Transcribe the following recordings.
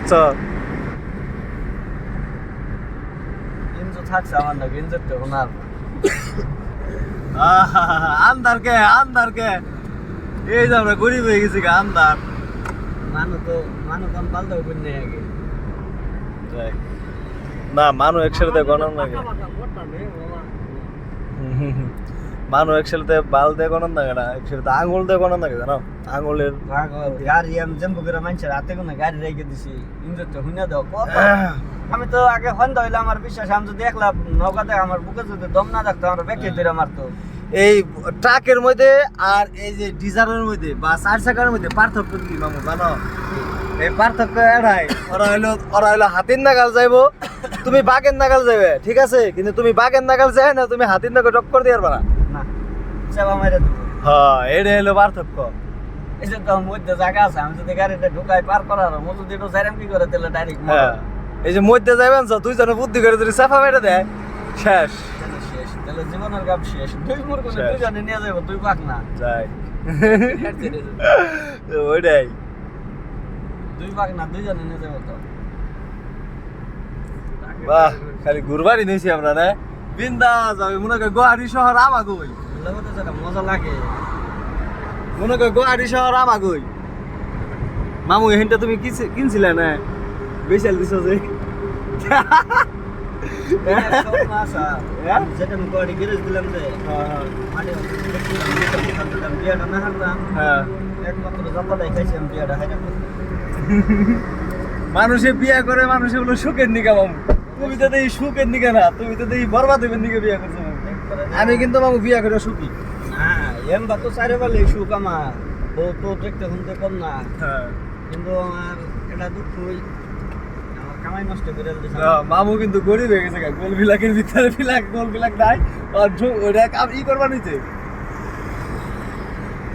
বুঝছো? কিন্তু থাকছে আমার না কিন্তু ওনার আন্দার কে এই যে আমরা গরিব হয়ে গেছি গা আন্দার। মানুষ কম পাল্টা করলে আগে না মানুষ একসাথে গণন লাগে, মানুষ একসাথে বাল দিয়ে গণন লাগে না, একসাথে আঙুল দিয়ে গণন লাগে জানো। আঙুলের গাড়ি আমি জম্পু করে মানুষের হাতে কোনো গাড়ি রেখে দিছি ইঞ্জনটা হুইনা দাও কত। আমি তো আগে সন্ধ্যা হইলে আমার বিশ্বাস, আমি যদি দেখলাম নৌকাতে আমার বুকে যদি দম না থাকতো আমার ব্যাকে ধরে মারতো। এই ট্রাকের মধ্যে আর এই যে ডিজারের মধ্যে বা চার চাকার মধ্যে পার্থক্য কি মামু জানো? এই পার্থক্য এটাই, ওরা হইলো হাতির নাগাল যাইবো, তুমি বাঘের নাগাল যাবে, ঠিক আছে, কিন্তু তুমি বাঘের নাগাল যাই না, তুমি হাতির নাগাল টক্কর দিয়ে পারবা না, চাপা মেরে দেবো। হ্যাঁ, এটাই হলো পার্থক্য। এই যে তো মধ্যে জায়গা আছে, আমি যদি গাড়িটা ঢুকাই পার করার মতো যদি একটু চাইরাম কি করে দিলে ডাইরেক্ট হ্যাঁ, এই যে মধ্যে যাবেন তুই যেন বুদ্ধি করে যদি চাপা মেরে দেয় শেষ শেষ, তাহলে জীবনের গাপ শেষ। দুই মোর করে দুইজনে নিয়ে যাবো, তুই পাক না যাই ওইটাই, দুই পাক না দুইজনে নিয়ে যাবো। তো বাহ, খালি ঘুরবারই নিয়েছি আমরা না, বিন্দাস যাবে। মনে কর গুয়াহাটি শহর আমাগই, মজা লাগে। মনে কর গুয়াহাটি শহর আমাগই। মামু এখানটা তুমি কিনছিলে না, বেশাল দিছ যে যেটা আমি গাড়ি গ্যারেজ দিলাম যে বিয়াটা না হারলাম, একমাত্র যাত্রাটাই খাইছি আমি বিয়াটা হাইরা। মানুষে বিয়া করে মানুষে হলো সুখের নিকা মামু, তুমি তো এই সুখের নিকা না, তুমি তো এই বরবাদ হইবেন নিকে বিয়া করছো মামু। আমি কিন্তু মামু বিয়া করে সুখী। হ্যাঁ, এমবা তো চারে বলে সুখ আমার, বউ তো দেখতে শুনতে কম না, কিন্তু আমার এটা দুঃখ আমার কামাই নষ্ট করে দিয়েছে। মামু কিন্তু গরিব হয়ে গেছে, গোল বিলাকের ভিতরে গোল বিলাক নাই, আর ওটা কাম ই করবা নিতে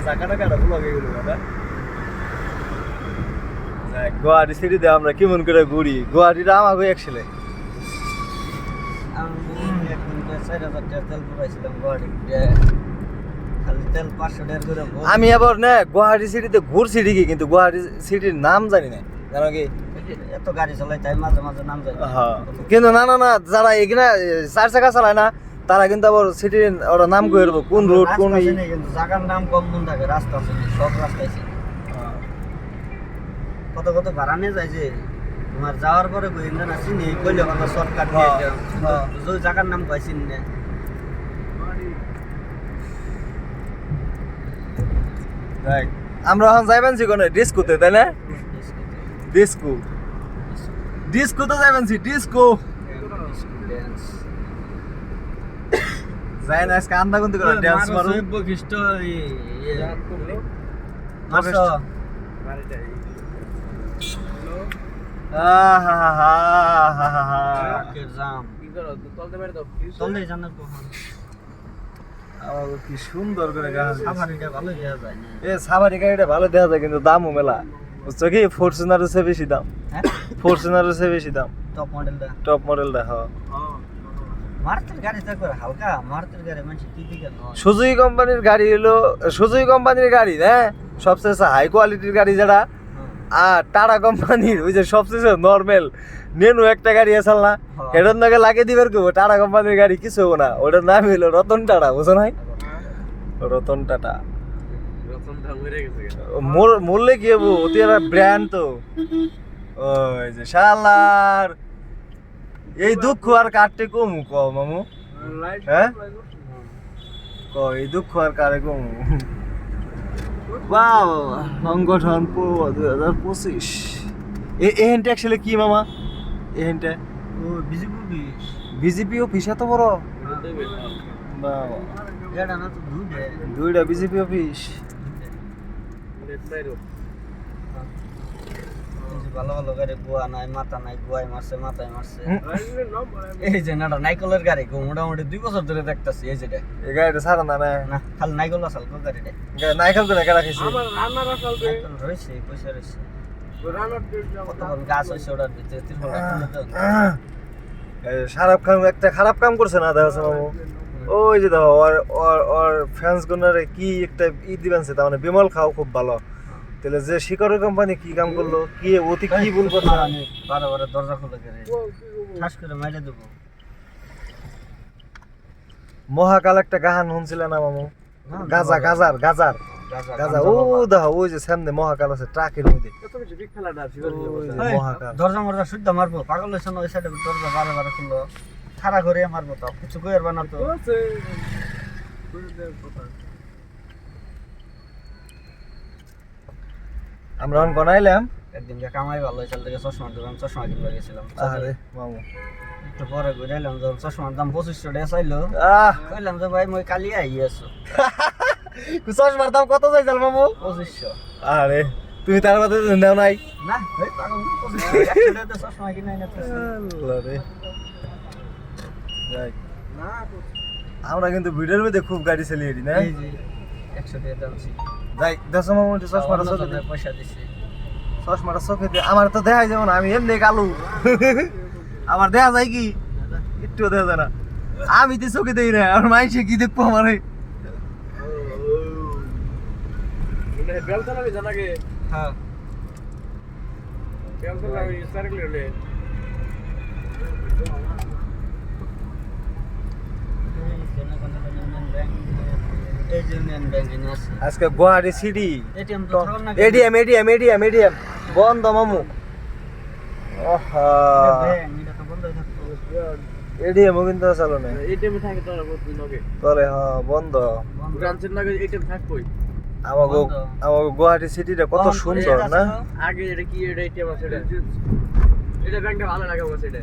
চাকাটা কাটা ব্লক হয়ে গেল না। গুয়াহাটি সিটিতে আমরা কেমন করে ঘুরি, গুয়াহাটিটা আমাকে একসাথে। আমি আবার না গুয়াহাটি সিটিতে ঘুরছি ঠিকই, কিন্তু গুয়াহাটি সিটির নাম জানি না, জানো কি? এত গাড়ি চালাই তাই মাঝে মাঝে নাম জানি। হ্যাঁ, কিন্তু না যারা এখানে চার চাকা চালায় না, তারা কিন্তু আবার সিটির ওরা নাম করে দেবো, কোন রোড কোন কিন্তু জায়গার নাম কম মন থাকে, রাস্তা আছে সব রাস্তায় কত কত ভাড়া নিয়ে যায় যে তোমার যাওয়ার পরে গোয়েন্দা না চিনি কইলে কথা শর্টকাট দিয়ে জায়গার নাম কয় চিনি না। আমরা এখন যাইবেন কোনে ডিস্কোতে, তাই না? ডিস্কো তো যাইবেন ডিস্কো যাই না আজকে আন্দা গুনতে করে ডান্স মারো। বৈশিষ্ট্য কি সুন্দর করে সাফারিটা ভালো দেওয়া যায় না। সাফারি গাড়িটা ভালো দেখা যায়, কিন্তু দামও মেলা, বুঝছো কি? ফরচুনারের চেয়ে বেশি দাম, ফরচুনারের চেয়ে বেশি দাম। টপ মডেলটা হ্যাঁ। মারুতির গাড়ি তো করে হালকা, মারুতির গাড়ি মানে কি দিকে নয়। সুজুকি কোম্পানির গাড়ি হলো সুজুকি কোম্পানির গাড়ি, হ্যাঁ, সবচেয়ে হাই কোয়ালিটির গাড়ি যেটা। আর টাটা কোম্পানির ওই যে সবচেয়ে নর্মাল নেনু একটা গাড়ি আছে না, এটার নাকি লাগিয়ে দিবার কেউ টাটা কোম্পানির গাড়ি কিছু হবো না, ওটার নাম হলো রতন টাটা, বুঝো নাই? রতন টাটা মরলে কি হবো, অতি একটা ব্র্যান্ড তো। ওই যে শালার এই দুঃখ আর কাটতে কমু ক মামু, হ্যাঁ ক এই দুঃখ আর কারে কমু। সংগঠন 2025 এহেনটা অ্যাকচুয়ালি কি মামা? এহেনটা বিজেপি অফিস এত বড়, দুইটা বিজেপি অফিস। ভালো ভালো গাড়ি, গোয়া নাই মাথা নাই, গোয়ায় মারছে মাথায় মারছে। এই যে না নাইকলের গাড়ি মোটামুটি 2 বছর ধরে দেখতেছি। এই যেটা এই গাড়িটা ছাড়া না না খালি নাইকল আসাল গাড়িটা, নাইকল করে কেনা খাইছি রয়েছে পয়সা রয়েছে, গাছ হয়েছে ওটার ভিতরে। শাহরুখ খান একটা খারাপ কাম করছে না দেখা যাচ্ছে মামু, ওই যে দেখো ওর ফ্যান্স গুনারে কি একটা ই দিবেন, তার মানে বিমল খাও খুব ভালো, তাহলে যে শিকারের কোম্পানি কি কাম করলো কি অতি কি ভুল করলো বারে দরজা খুলে গেলে ঠাস করে মাইরে দেবো। মহাকাল একটা গান শুনছিল না মামু? গাজা গাজার গাজার গাজা ও দেখো ওই যে সামনে মহাকাল আছে ট্রাকের মধ্যে ওই যে মহাকাল। দরজা মরজা শুদ্ধ মারবো, পাগল হয়েছে না? ওই সাইডে দরজা বারে খুললো, খাড়া করে মারবো, তো কিছু কইর বানাতো। আমরা অন গনাইলাম একদিন যে কামাই ভালো হয়েছিল দেখে চশমার দোকান চশমা কিনবা গেছিলাম। আরে মামু একটু পরে ঘুরে এলাম, যখন চশমার দাম 2500 টাকা চাইলো, কইলাম যে ভাই মই কালি আই আছো। চশমার দাম কত চাইছাল মামু? 2500। আরে তুমি তার মধ্যে নেও নাই? না ভাই পাগল, 2500 100 টাকা চশমা কিনে না। আল্লাহ রে। যাই আমরা কিন্তু ভিডিওর মধ্যে খুব গাড়ি চালিয়ে না। এই যে 100 টাকা দাম ছিল। যাই দেখো মামু চশমাটা চোখে দে। পয়সা দিছি। চশমাটা চোখে দে। আমার তো দেখাই যাবে না, আমি এমনি কালু। আমার দেখা যায় কি? একটু দেখা যায় না। আমি তো চোখে দেই না, আর মাইসে কি দেখবো আমারে? হ্যাঁ এই যে ইউনিয়ন ব্যাংকে আছে। আজকে গুয়াহাটি সিটি এটিএম তো থাকুন না। এডিএম বন্ধ মামু। ওহা ব্যাংক এটা তো বন্ধ থাকতো। এডিএম কিন্তু চালু না। এটিএম থাকে তো বহুত লগে। তলে হ্যাঁ বন্ধ। ব্রাঞ্চের নাকি এটিএম থাকবই। আমাগো গুয়াহাটি সিটিটা কত সুন্দর না? আগে এটা কি এটা এটিএম আছে এটা ব্যাংকটা ভালো লাগে বসে এটা।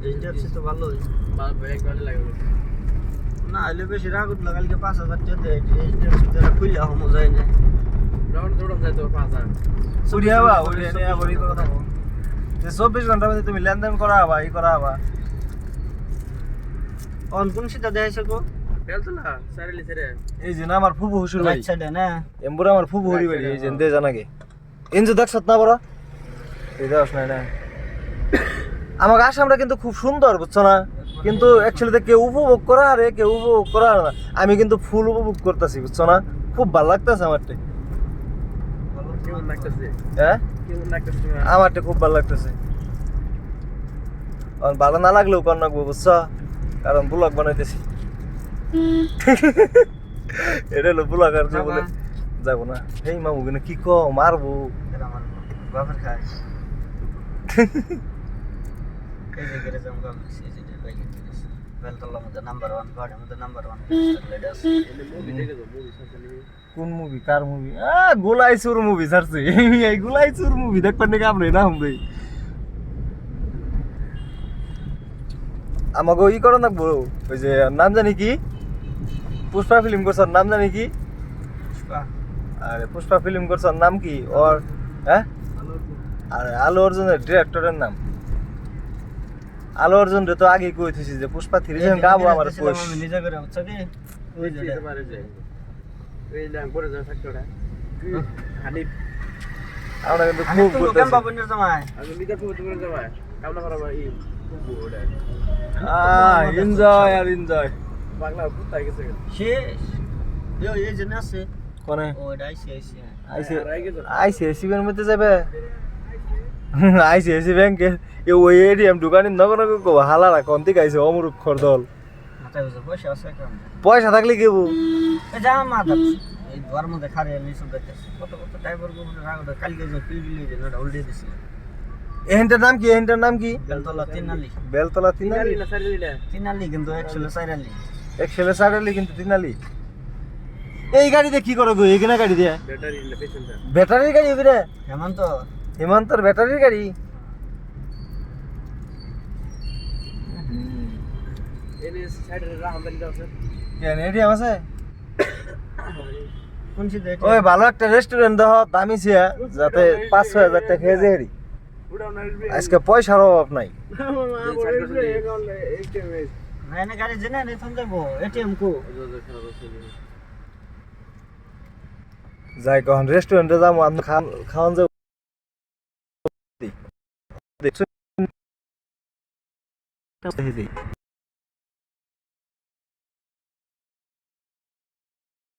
এইচডিএফসি তো ভালো হইছে। ব্যাংক ভালো লাগে। না হলে বেশি রাগুত না, কালকে 5000 টাকা দেয় এইচডিএফসি তে খুইলা হমো যায় না। রাউন্ড দৌড়াম যায় তো 5000। সুরিয়া বা ওরে নিয়া বড়ি কথা বল। যে 24 ঘন্টার মধ্যে তুমি লেনদেন করা হবা ই করা হবা। অন কোন সিটা দেখাইছে গো? বেলতলা সারেলি ছেড়ে। এই যে না আমার ফুফু হুসুর ভাই। আচ্ছা দে না। এমবুরা আমার ফুফু হরি বাড়ি এই যে দে জানাকে। ইনজু দেখছত না বড়? এই দাস না। আমার আসামটা কিন্তু খুব সুন্দর বুঝছো না? কিন্তু অ্যাকচুয়ালি কেউ উপভোগ করা আরে কেউ উপভোগ করা না। আমি কিন্তু ফুল উপভোগ করতেছি বুঝছো না? খুব ভালো লাগতেছে আমারটা। কেমন লাগতেছে? হ্যাঁ কেমন লাগতেছে? আমারটা খুব ভালো লাগতেছে। আর ভালো না লাগলেও কর নাকবো বুঝছো? কারণ ব্লগ বানাইতেছি। এটা হলো ব্লগ আর যে বলে যাবো না। এই মামু কিন্তু কি কো মারবো। এটা আমার বাপের খায়। এই যে গেরে জম গাম সিজি দে বাইক গেছে। বেলতলা মধ্যে নাম্বার 1 গাড়ির মধ্যে নাম্বার 1 লেডাস। মুভি দেখে তো মুভি সাথে। কোন মুভি কার মুভি? গোলাইচুর মুভি ছাড়ছে। এই গোলাইচুর মুভি দেখবেন নাকি আপনি না হুম ভাই? আমাকে ই করো নাকবো ওই যে নাম জানি কি? পুষ্পা ফিল্ম করছার নাম জানি কি? আরে পুষ্পা ফিল্ম করছার নাম কি ওর? হ্যাঁ আরে আলু অর্জুনের ডিরেক্টরের নাম। আলু অর্জুন রে তো আগে কইতেছি যে পুষ্পা 3 জন গাবো আমার কোশ। আমি নিজে করে হচ্ছে কি ওই যে মারে যায় এই নাম পরে যায় ফ্যাক্টরটা হানিফ। আমরা কিন্তু খুব করতেছি কেন বাবুনের জামাই আমি মিটার ফুট করে যাবা কামনা করা ভাই খুব ওটা এনজয় আর এনজয় বাংলা ফুটাই গেছে শেষ এই যে আছে কোনে ও আইসি আইসিআইসি ব্যাংকের মধ্যে যাবে। আইসিআইসি ব্যাংকে ওই এটিএম দোকানে নগর নগর হালারা কোন থেকে আইছে অমরুক খরদল। মাথায় পয়সা আছে কেমন? পয়সা থাকলে কি হবো? এই যা মাথা এই ঘর মধ্যে খারে নিচে দেখতেছি কত টাইপের গুলো রাগড় কালকে যে পিড়িলে যে না উল্টে দিছি। এখানটার নাম কি? এখানটার নাম কি? বেলতলা তিনালি। বেলতলা তিনালি না সারিলিটা তিনালি কিন্তু একচুয়ালি সাইরালি। এক ছেলে সাড়ালি কিন্তু তিনালি। এই গাড়িতে কি করো গো? এখানে গাড়ি দিয়ে ব্যাটারি না পেছনটা ব্যাটারির গাড়ি হবে রে? হেমন্ত হেমন্তর ব্যাটারির গাড়ি। এনে সাইডে রাম বাড়ি দাও স্যার কেন এটিএম আছে? কোন সিধে ওই ভালো একটা রেস্টুরেন্ট দাও দামি ছিয়া যাতে 5-6 হাজার টাকা খেয়ে যাই। উড়াও না আজকে পয়সার অভাব নাই। না এনে গাড়ি জেনে নে ফোন দেবো এটিএম কো যাই কখন রেস্টুরেন্টে যাবো আমি খাওয়ান যাবো।